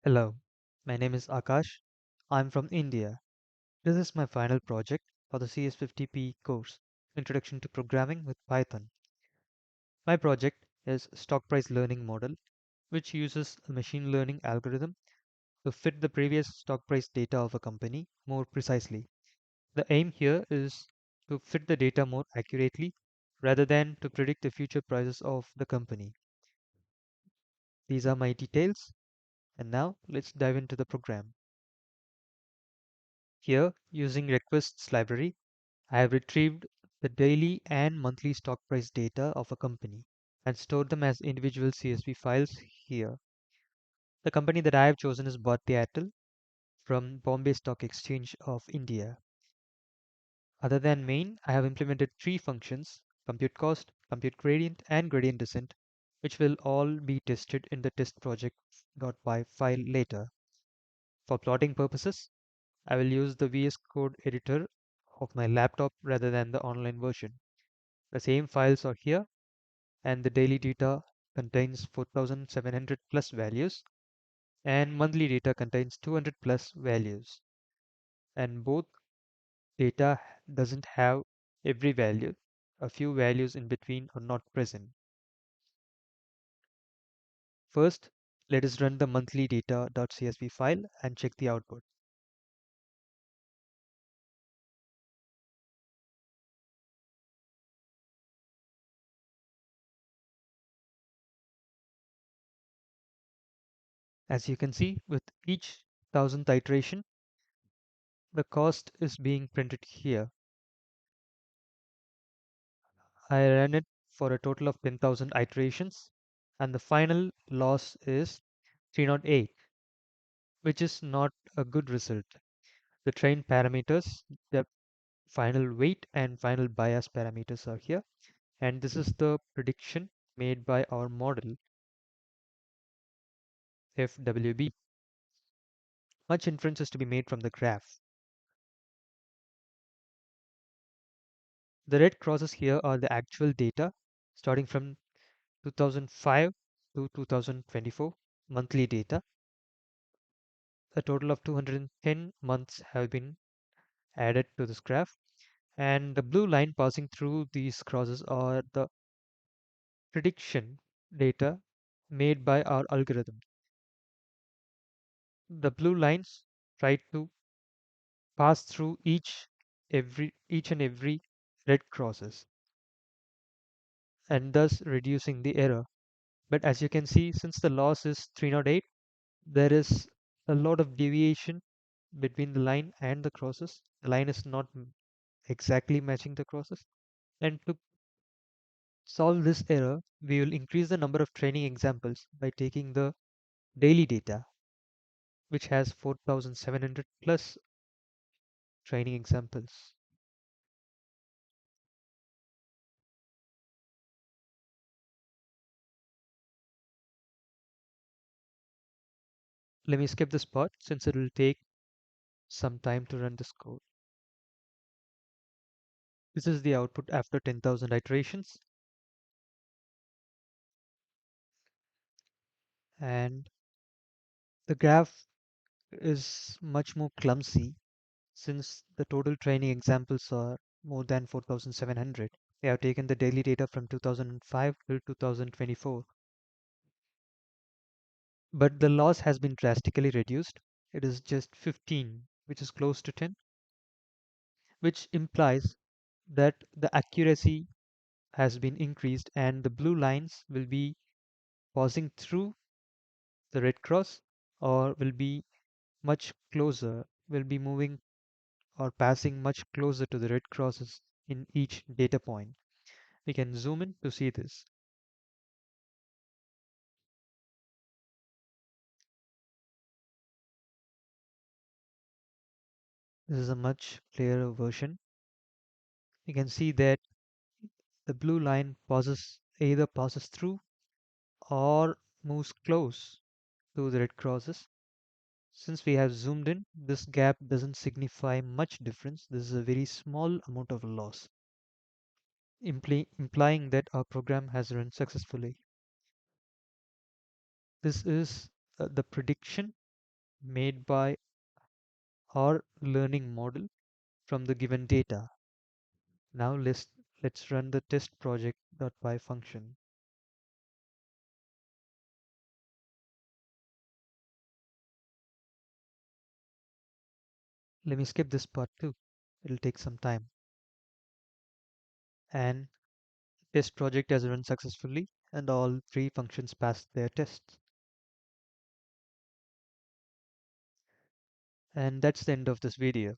Hello, my name is Akash. I'm from India. This is my final project for the CS50P course, Introduction to Programming with Python. My project is stock price learning model, which uses a machine learning algorithm to fit the previous stock price data of a company more precisely. The aim here is to fit the data more accurately rather than to predict the future prices of the company. These are my details, and now let's dive into the program. Here, using requests library, I have retrieved the daily and monthly stock price data of a company and stored them as individual CSV files here. The company that I have chosen is Bharti Airtel from Bombay Stock Exchange of India. Other than main, I have implemented three functions: compute cost, compute gradient, and gradient descent, which will all be tested in the test project.py file later. For plotting purposes, I will use the VS Code editor of my laptop rather than the online version. The same files are here, and the daily data contains 4700 plus values, and monthly data contains 200 plus values. And both data doesn't have every value. A few values in between are not present. First, let us run the monthly data.csv file and check the output. As you can see, with each thousandth iteration, the cost is being printed here. I ran it for a total of 10,000 iterations, and the final loss is 308, which is not a good result. The train parameters, the final weight and final bias parameters are here, and this is the prediction made by our model FWB. Much inference is to be made from the graph. The red crosses here are the actual data starting from 2005 to 2024 monthly data. A total of 210 months have been added to this graph, and the blue line passing through these crosses are the prediction data made by our algorithm. The blue lines try to pass through each and every red crosses, and thus reducing the error. But as you can see, since the loss is 308, there is a lot of deviation between the line and the crosses. The line is not exactly matching the crosses. And to solve this error, we will increase the number of training examples by taking the daily data, which has 4700 plus training examples. Let me skip this part since it will take some time to run this code. This is the output after 10,000 iterations, and the graph is much more clumsy since the total training examples are more than 4,700. We have taken the daily data from 2005 till 2024. But the loss has been drastically reduced. It is just 15, which is close to 10, which implies that the accuracy has been increased and the blue lines will be passing through the red cross or will be much closer, will be moving or passing much closer to the red crosses in each data point. We can zoom in to see this. This is a much clearer version. You can see that the blue line either passes through or moves close to the red crosses. Since we have zoomed in, this gap doesn't signify much difference. This is a very small amount of loss, implying that our program has run successfully. This is the prediction made by our learning model from the given data. Now let's run the test project.py function. Let me skip this part too. It'll take some time. And test project has run successfully and all three functions passed their tests. And that's the end of this video.